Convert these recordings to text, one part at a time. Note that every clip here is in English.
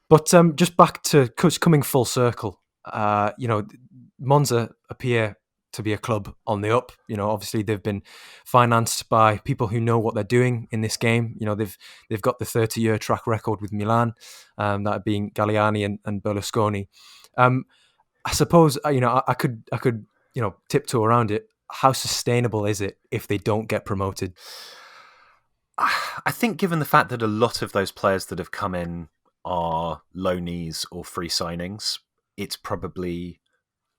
But just back to coming full circle, Monza appear to be a club on the up. Obviously they've been financed by people who know what they're doing in this game. They've got the 30-year track record with Milan, that being Galliani and Berlusconi. I suppose I could tiptoe around it. How sustainable is it if they don't get promoted? I think given the fact that a lot of those players that have come in are loanees or free signings, it's probably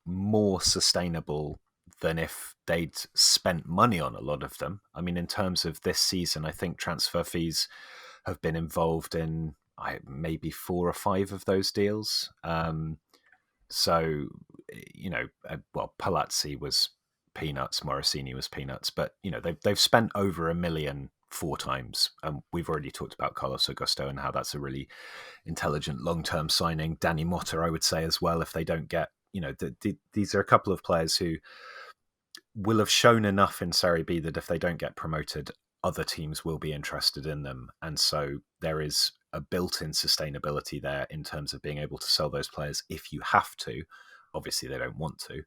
more sustainable than if they'd spent money on a lot of them. I mean, in terms of this season, I think transfer fees have been involved in maybe 4 or 5 of those deals. So, Palazzi was peanuts, Morosini was peanuts, but they've spent over $1 million 4 times. We've already talked about Carlos Augusto and how that's a really intelligent long-term signing. Danny Motta, I would say as well, if they don't get, these are a couple of players who will have shown enough in Serie B that if they don't get promoted, other teams will be interested in them. And so there is a built-in sustainability there in terms of being able to sell those players if you have to. Obviously, they don't want to.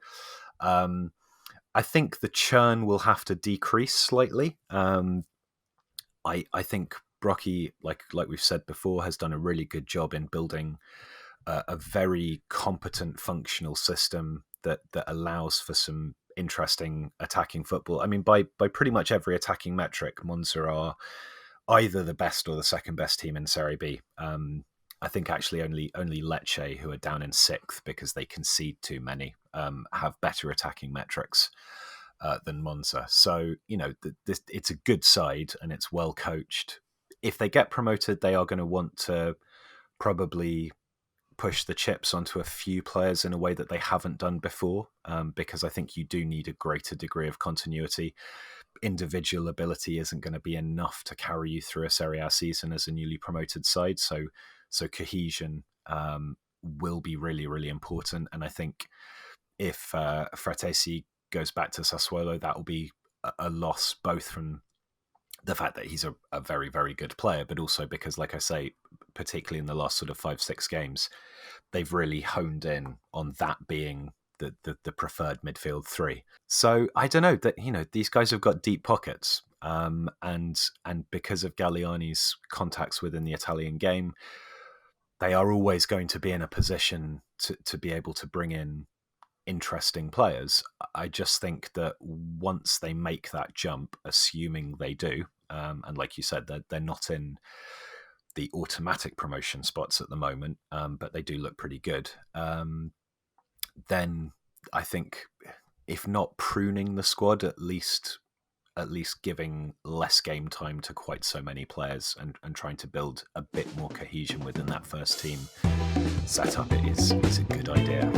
I think the churn will have to decrease slightly. I think Brockie, like we've said before, has done a really good job in building a very competent, functional system that allows for some interesting attacking football. I mean, by pretty much every attacking metric, Monza are either the best or the second best team in Serie B. I think actually only Lecce, who are down in 6th because they concede too many, have better attacking metrics than Monza. So, it's a good side and it's well coached. If they get promoted, they are going to want to probably push the chips onto a few players in a way that they haven't done before, because I think you do need a greater degree of continuity. Individual ability isn't going to be enough to carry you through a Serie A season as a newly promoted side. So cohesion will be really, really important. And I think if Fratesi goes back to Sassuolo, that will be a loss, both from the fact that he's a very, very good player, but also because, like I say, particularly in the last sort of 5-6 games, they've really honed in on that being the preferred midfield 3. So I don't know that, these guys have got deep pockets, and because of Galliani's contacts within the Italian game, they are always going to be in a position to be able to bring in interesting players. I just think that once they make that jump, assuming they do, and like you said, they're not in the automatic promotion spots at the moment, but they do look pretty good. Then I think, if not pruning the squad, at least giving less game time to quite so many players and trying to build a bit more cohesion within that first team setup is a good idea.